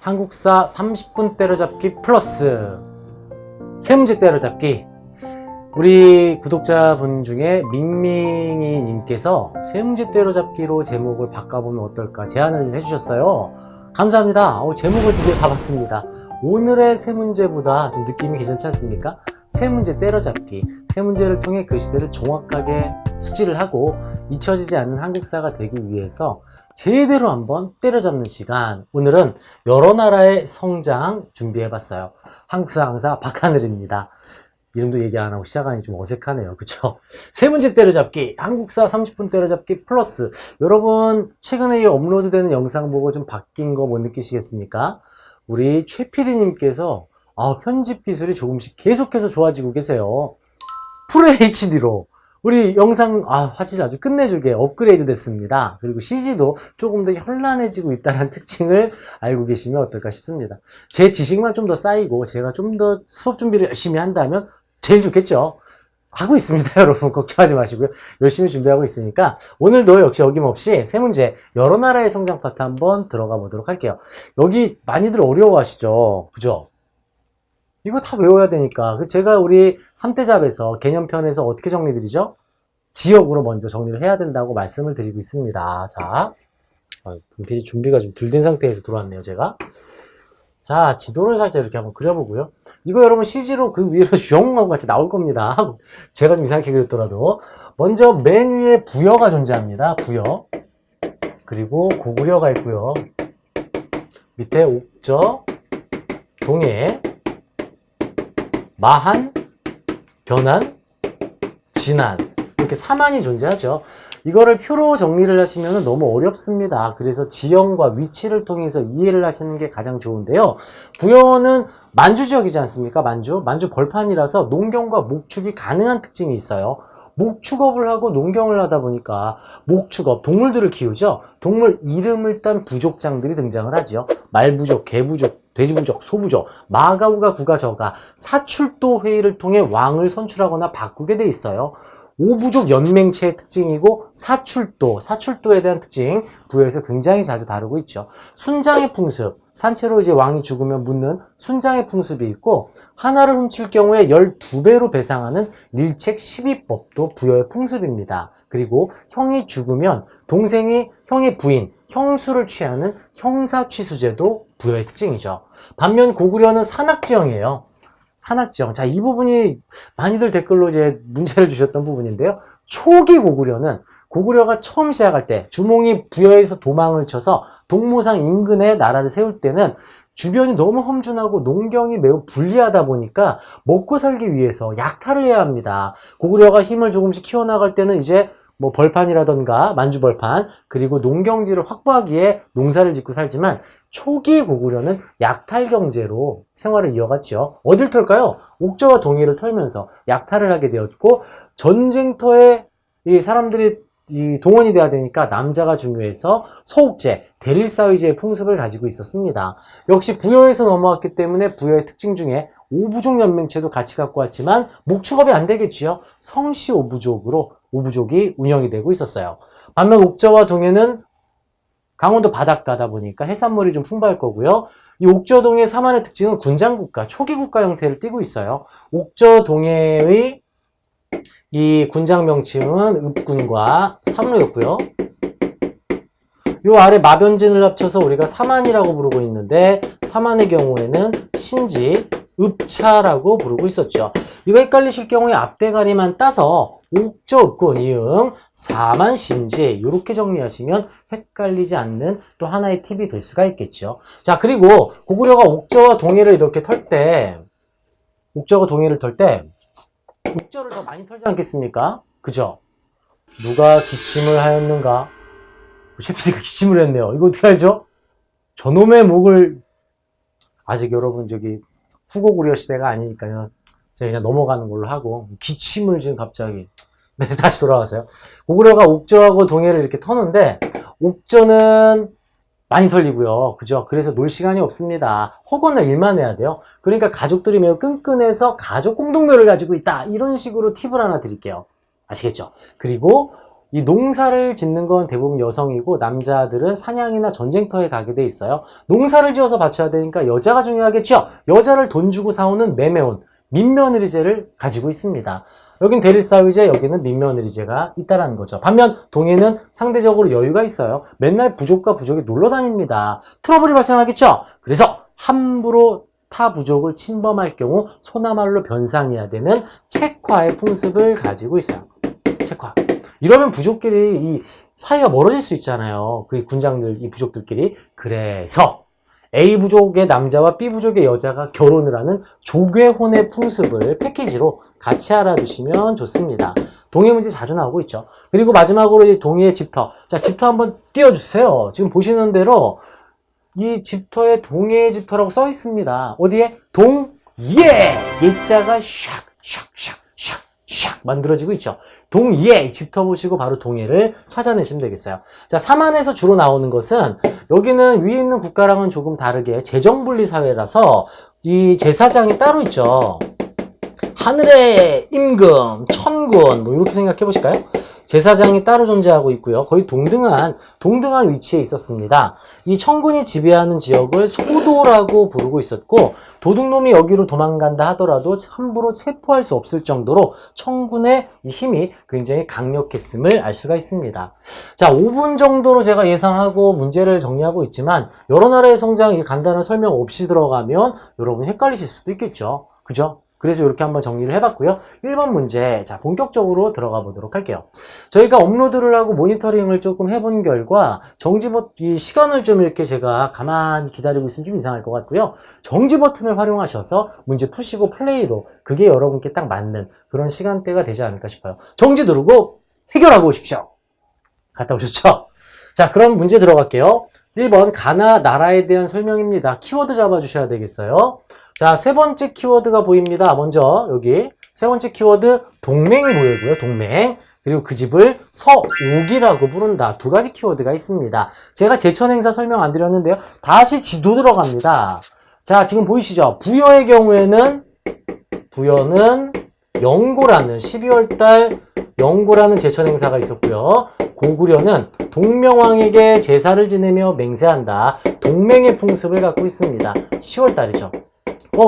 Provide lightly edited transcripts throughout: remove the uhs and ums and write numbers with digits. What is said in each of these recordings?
한국사 30분 때려잡기 플러스 세 문제 때려잡기. 우리 구독자분 중에 민밍이 님께서 세 문제 때려잡기로 제목을 바꿔보면 어떨까 제안을 해주셨어요. 감사합니다. 제목을 드디어 잡았습니다. 오늘의 세 문제보다 좀 느낌이 괜찮지 않습니까? 세 문제 때려잡기. 세 문제를 통해 글씨들을 정확하게 숙지를 하고 잊혀지지 않는 한국사가 되기 위해서 제대로 한번 때려잡는 시간. 오늘은 여러 나라의 성장 준비해봤어요. 한국사 강사 박하늘입니다. 이름도 얘기 안 하고 시작하니 좀 어색하네요. 그쵸? 세 문제 때려잡기, 한국사 30분 때려잡기 플러스. 여러분, 최근에 업로드되는 영상 보고 좀 바뀐 거 못 느끼시겠습니까? 우리 최 PD님께서 편집 기술이 조금씩 계속해서 좋아지고 계세요. 풀 HD로 우리 영상 화질 아주 끝내주게 업그레이드 됐습니다. 그리고 CG도 조금 더 현란해지고 있다는 특징을 알고 계시면 어떨까 싶습니다. 제 지식만 좀 더 쌓이고 제가 좀 더 수업 준비를 열심히 한다면 제일 좋겠죠. 하고 있습니다. 여러분 걱정하지 마시고요. 열심히 준비하고 있으니까 오늘도 역시 어김없이 세 문제 여러 나라의 성장 파트 한번 들어가 보도록 할게요. 여기 많이들 어려워하시죠? 그죠? 이거 다 외워야 되니까. 제가 우리 3대잡에서 개념편에서 어떻게 정리드리죠? 지역으로 먼저 정리를 해야 된다고 말씀을 드리고 있습니다. 자, 분필이 준비가 좀 덜 된 상태에서 들어왔네요, 제가. 자, 지도를 살짝 이렇게 한번 그려보고요. 이거 여러분 CG로 그 위로 숑하고 같이 나올 겁니다. 제가 좀 이상하게 그렸더라도. 먼저 맨 위에 부여가 존재합니다. 부여. 그리고 고구려가 있고요. 밑에 옥저, 동해, 마한, 변한, 진안. 이렇게 사만이 존재하죠. 이거를 표로 정리를 하시면 너무 어렵습니다. 그래서 지형과 위치를 통해서 이해를 하시는 게 가장 좋은데요. 부여는 만주 지역이지 않습니까? 만주 벌판이라서 농경과 목축이 가능한 특징이 있어요. 목축업을 하고 농경을 하다 보니까 목축업, 동물들을 키우죠. 동물 이름을 딴 부족장들이 등장을 하죠. 말부족, 개부족, 돼지부족, 소부족, 마가우가 구가 저가, 사출도 회의를 통해 왕을 선출하거나 바꾸게 돼 있어요. 오부족 연맹체의 특징이고 사출도에 대한 특징 부여에서 굉장히 자주 다루고 있죠. 순장의 풍습, 산채로 이제 왕이 죽으면 묻는 순장의 풍습이 있고 하나를 훔칠 경우에 12배로 배상하는 릴책 12법도 부여의 풍습입니다. 그리고 형이 죽으면 동생이 형의 부인, 형수를 취하는 형사취수제도 부여의 특징이죠. 반면 고구려는 산악지형이에요. 산악지형. 자, 이 부분이 많이들 댓글로 이제 문제를 주셨던 부분인데요. 초기 고구려가 처음 시작할 때 주몽이 부여에서 도망을 쳐서 동모상 인근에 나라를 세울 때는 주변이 너무 험준하고 농경이 매우 불리하다 보니까 먹고 살기 위해서 약탈을 해야 합니다. 고구려가 힘을 조금씩 키워나갈 때는 이제 뭐 벌판이라던가 만주벌판 그리고 농경지를 확보하기에 농사를 짓고 살지만 초기 고구려는 약탈 경제로 생활을 이어갔죠. 어딜 털까요? 옥저와 동해를 털면서 약탈을 하게 되었고 전쟁터에 이 사람들이 동원이 돼야 되니까 남자가 중요해서 소옥제, 대릴사위제의 풍습을 가지고 있었습니다. 역시 부여에서 넘어왔기 때문에 부여의 특징 중에 오부족 연맹체도 같이 갖고 왔지만 목축업이 안 되겠지요. 성씨 오부족이 운영이 되고 있었어요. 반면 옥저와 동해는 강원도 바닷가다 보니까 해산물이 좀 풍부할 거고요. 이 옥저 동해 사만의 특징은 군장국가, 초기국가 형태를 띠고 있어요. 옥저 동해의 이 군장 명칭은 읍군과 삼루였고요. 요 아래 마변진을 합쳐서 우리가 사만이라고 부르고 있는데 사만의 경우에는 신지, 읍차라고 부르고 있었죠. 이거 헷갈리실 경우에 앞대가리만 따서 옥저, 읍군, 이응, 사만, 신지 이렇게 정리하시면 헷갈리지 않는 또 하나의 팁이 될 수가 있겠죠. 자, 그리고 고구려가 옥저와 동해를 이렇게 털 때 옥저와 동해를 털 때 옥저를 더 많이 털지 않겠습니까? 그죠? 누가 기침을 하였는가? 셰피디가 기침을 했네요. 이거 어떻게 알죠? 저놈의 목을 아직 여러분 후고 고구려 시대가 아니니까요. 제가 그냥 넘어가는 걸로 하고 기침을 지금 갑자기 다시 돌아가세요. 고구려가 옥저하고 동해를 이렇게 터는데 옥저는 많이 털리고요. 그죠? 그래서 놀 시간이 없습니다. 허거나 일만 해야 돼요. 그러니까 가족들이 매우 끈끈해서 가족 공동묘를 가지고 있다. 이런 식으로 팁을 하나 드릴게요. 아시겠죠? 그리고 이 농사를 짓는 건 대부분 여성이고 남자들은 사냥이나 전쟁터에 가게 돼 있어요. 농사를 지어서 바쳐야 되니까 여자가 중요하겠죠. 여자를 돈 주고 사오는 매매운 민며느리제를 가지고 있습니다. 여긴 대릴사위제, 여기는 민며느리제가 있다라는 거죠. 반면 동해는 상대적으로 여유가 있어요. 맨날 부족과 부족이 놀러 다닙니다. 트러블이 발생하겠죠. 그래서 함부로 타 부족을 침범할 경우 소나말로 변상해야 되는 책화의 풍습을 가지고 있어요. 책화. 이러면 부족끼리 이 사이가 멀어질 수 있잖아요. 그 군장들, 이 부족들끼리. 그래서 A 부족의 남자와 B 부족의 여자가 결혼을 하는 조괴혼의 풍습을 패키지로 같이 알아두시면 좋습니다. 동해 문제 자주 나오고 있죠. 그리고 마지막으로 이 동해의 집터. 자, 집터 한번 띄워주세요. 지금 보시는 대로 이 집터에 동해의 집터라고 써 있습니다. 어디에? 동예! 예자가 샥 만들어지고 있죠. 동예! 집터 보시고 바로 동해를 찾아내시면 되겠어요. 자, 사만에서 주로 나오는 것은 여기는 위에 있는 국가랑은 조금 다르게 재정분리 사회라서 이 제사장이 따로 있죠. 하늘의 임금, 천군 뭐 이렇게 생각해 보실까요? 제사장이 따로 존재하고 있고요. 거의 동등한 위치에 있었습니다. 이 천군이 지배하는 지역을 소도라고 부르고 있었고 도둑놈이 여기로 도망간다 하더라도 함부로 체포할 수 없을 정도로 천군의 힘이 굉장히 강력했음을 알 수가 있습니다. 자, 5분 정도로 제가 예상하고 문제를 정리하고 있지만 여러 나라의 성장 간단한 설명 없이 들어가면 여러분 헷갈리실 수도 있겠죠. 그죠? 그래서 이렇게 한번 정리를 해봤고요. 1번 문제, 자, 본격적으로 들어가 보도록 할게요. 저희가 업로드를 하고 모니터링을 조금 해본 결과, 이 시간을 좀 이렇게 제가 가만히 기다리고 있으면 좀 이상할 것 같고요. 정지 버튼을 활용하셔서 문제 푸시고 플레이로, 그게 여러분께 딱 맞는 그런 시간대가 되지 않을까 싶어요. 정지 누르고 해결하고 오십시오. 갔다 오셨죠? 자, 그럼 문제 들어갈게요. 1번, 가나 나라에 대한 설명입니다. 키워드 잡아주셔야 되겠어요. 자, 세 번째 키워드가 보입니다. 먼저 여기 세 번째 키워드 동맹이 보이고요. 동맹. 그리고 그 집을 서옥이라고 부른다. 두 가지 키워드가 있습니다. 제가 제천행사 설명 안 드렸는데요. 다시 지도 들어갑니다. 자, 지금 보이시죠? 부여의 경우에는 부여는 영고라는 12월달 영고라는 제천행사가 있었고요. 고구려는 동명왕에게 제사를 지내며 맹세한다. 동맹의 풍습을 갖고 있습니다. 10월달이죠.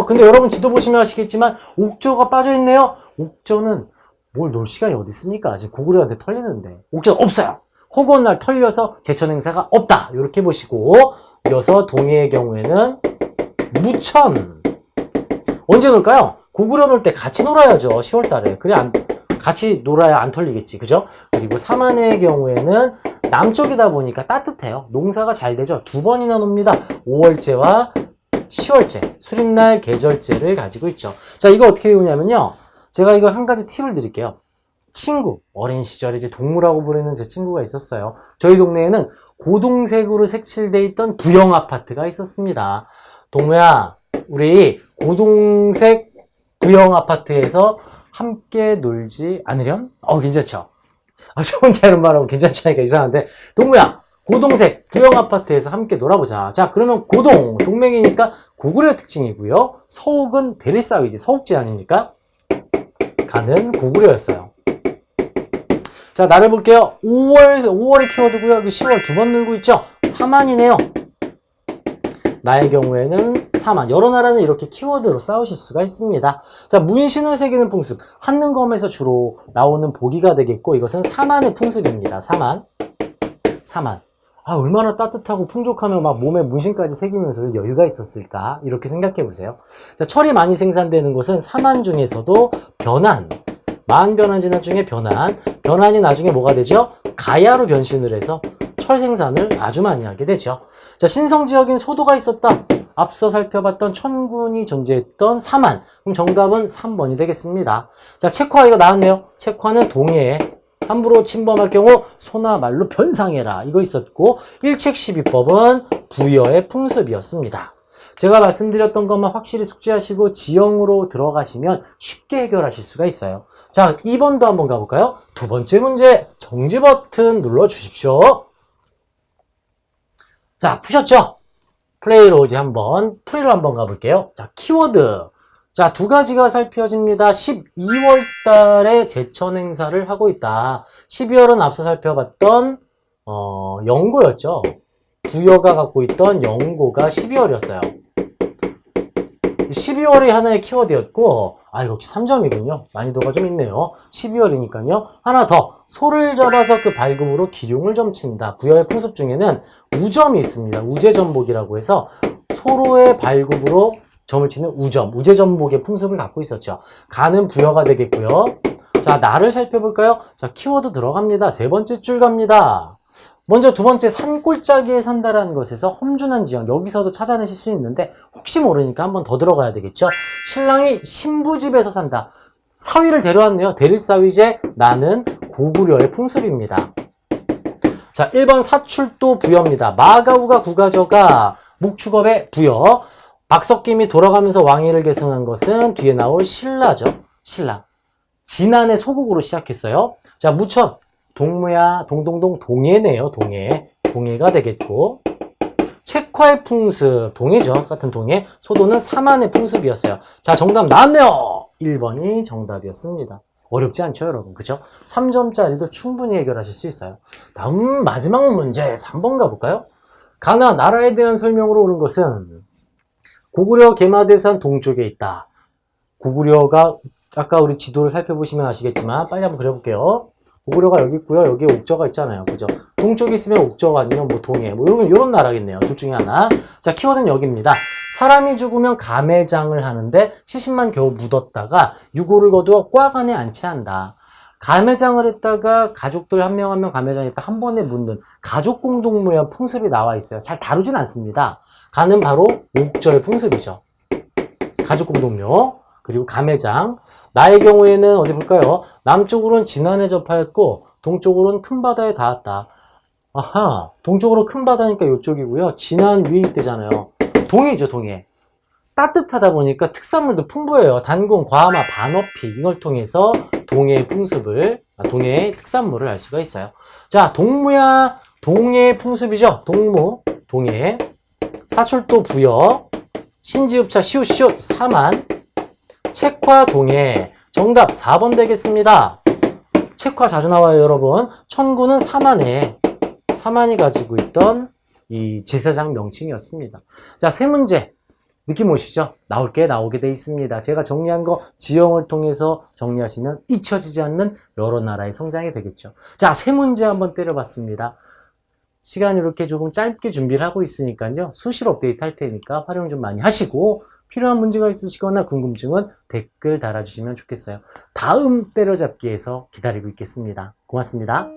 근데 여러분 지도 보시면 아시겠지만 옥조가 빠져있네요. 옥조는 뭘 놀 시간이 어디 있습니까? 지금 고구려한테 털리는데. 옥조는 없어요. 허구한 날 털려서 제천 행사가 없다. 이렇게 보시고 이어서 동해의 경우에는 무천. 언제 놀까요? 고구려 놀 때 같이 놀아야죠. 10월달에. 그래 같이 놀아야 안 털리겠지. 그죠? 그리고 사만의 경우에는 남쪽이다 보니까 따뜻해요. 농사가 잘 되죠. 두 번이나 놉니다. 5월제와 10월제, 수린날 계절제를 가지고 있죠. 자, 이거 어떻게 외우냐면요. 제가 이거 한 가지 팁을 드릴게요. 친구, 어린 시절에 이제 동무라고 부르는 제 친구가 있었어요. 저희 동네에는 고동색으로 색칠돼 있던 부영 아파트가 있었습니다. 동무야, 우리 고동색 부영 아파트에서 함께 놀지 않으렴? 괜찮죠? 저 혼자 이런 말하고 괜찮지 않으니까 이상한데. 동무야, 고동색 부영 아파트에서 함께 놀아보자. 자, 그러면 고동, 동맹이니까 고구려 특징이고요. 서옥은 대릴사위지, 서옥지 아닙니까? 가는 고구려였어요. 자, 나를 볼게요. 5월이 키워드고요. 여기 10월 두 번 늘고 있죠? 사만이네요. 나의 경우에는 사만. 여러 나라는 이렇게 키워드로 싸우실 수가 있습니다. 자, 문신을 새기는 풍습. 한능검에서 주로 나오는 보기가 되겠고, 이것은 사만의 풍습입니다. 사만. 얼마나 따뜻하고 풍족하면 막 몸에 문신까지 새기면서 여유가 있었을까? 이렇게 생각해 보세요. 자, 철이 많이 생산되는 곳은 사만 중에서도 변한, 만변환진화 중에 변환이 나중에 뭐가 되죠? 가야로 변신을 해서 철 생산을 아주 많이 하게 되죠. 자, 신성지역인 소도가 있었다. 앞서 살펴봤던 천군이 존재했던 사만. 그럼 정답은 3번이 되겠습니다. 자, 책화 이거 나왔네요. 책화는 동해에 함부로 침범할 경우 소나 말로 변상해라. 이거 있었고 1책 12법은 부여의 풍습이었습니다. 제가 말씀드렸던 것만 확실히 숙지하시고 지형으로 들어가시면 쉽게 해결하실 수가 있어요. 자, 2번도 한번 가볼까요? 두 번째 문제 정지 버튼 눌러주십시오. 자, 푸셨죠? 플레이로 이제 프리로 한번 가볼게요. 자, 키워드. 자, 두 가지가 살펴집니다. 12월 달에 제천 행사를 하고 있다. 12월은 앞서 살펴봤던 영고였죠. 부여가 갖고 있던 영고가 12월이었어요. 12월이 하나의 키워드였고, 역시 3점이군요. 난이도가 좀 있네요. 12월이니까요. 하나 더, 소를 잡아서 그 발굽으로 기륭을 점친다. 부여의 풍습 중에는 우점이 있습니다. 우제전복이라고 해서 소로의 발굽으로 점을 치는 우점, 우제전복의 풍습을 갖고 있었죠. 가는 부여가 되겠고요. 자, 날을 살펴볼까요? 자, 키워드 들어갑니다. 세 번째 줄 갑니다. 먼저 두 번째, 산골짜기에 산다라는 것에서 험준한 지형, 여기서도 찾아내실 수 있는데 혹시 모르니까 한번 더 들어가야 되겠죠. 신랑이 신부집에서 산다. 사위를 데려왔네요. 대릴사위제, 나는 고구려의 풍습입니다. 자, 1번 사출도 부여입니다. 마가우가 구가저가 목축업의 부여. 박석김이 돌아가면서 왕위를 계승한 것은 뒤에 나올 신라죠. 신라. 진안의 소국으로 시작했어요. 자, 무천. 동무야, 동동동, 동해네요. 동해. 동해가 되겠고. 책화의 풍습. 동해죠. 같은 동해. 소도는 사만의 풍습이었어요. 자, 정답 나왔네요. 1번이 정답이었습니다. 어렵지 않죠, 여러분? 그죠? 3점짜리도 충분히 해결하실 수 있어요. 다음 마지막 문제 3번 가볼까요? 가나, 나라에 대한 설명으로 옳은 것은 고구려 개마대산 동쪽에 있다. 고구려가 아까 우리 지도를 살펴보시면 아시겠지만 빨리 한번 그려볼게요. 고구려가 여기 있고요. 여기에 옥저가 있잖아요. 그죠? 동쪽에 있으면 옥저가 아니면 뭐 동해 뭐 이런 나라겠네요. 둘 중에 하나. 자, 키워드는 여기입니다. 사람이 죽으면 가매장을 하는데 시신만 겨우 묻었다가 유골을 거두어 꽉 안에 안치한다. 가매장을 했다가 가족들 한 명 한 명 가매장에 있다 한 번에 묻는 가족 공동묘의 풍습이 나와 있어요. 잘 다루진 않습니다. 가는 바로 옥저의 풍습이죠. 가족 공동묘 그리고 가매장. 나의 경우에는 어디 볼까요? 남쪽으로는 진안에 접하였고 동쪽으로는 큰 바다에 닿았다. 아하, 동쪽으로 큰 바다니까 이쪽이고요. 진안 위에 있대잖아요. 동해죠, 동해. 따뜻하다 보니까 특산물도 풍부해요. 단공, 과마, 반어피 이걸 통해서 동해의 풍습을, 동해의 특산물을 알 수가 있어요. 자, 동무야, 동해의 풍습이죠. 동무, 동해. 사출도 부여, 신지읍차 시옷, 사만, 책화 동해. 정답 4번 되겠습니다. 책화 자주 나와요, 여러분. 천구는 사만이 가지고 있던 이 제사장 명칭이었습니다. 자, 세 문제. 느낌 오시죠? 나오게 돼 있습니다. 제가 정리한 거 지형을 통해서 정리하시면 잊혀지지 않는 여러 나라의 성장이 되겠죠. 자, 세 문제 한번 때려봤습니다. 시간이 이렇게 조금 짧게 준비를 하고 있으니까요. 수시로 업데이트 할 테니까 활용 좀 많이 하시고 필요한 문제가 있으시거나 궁금증은 댓글 달아주시면 좋겠어요. 다음 때려잡기에서 기다리고 있겠습니다. 고맙습니다.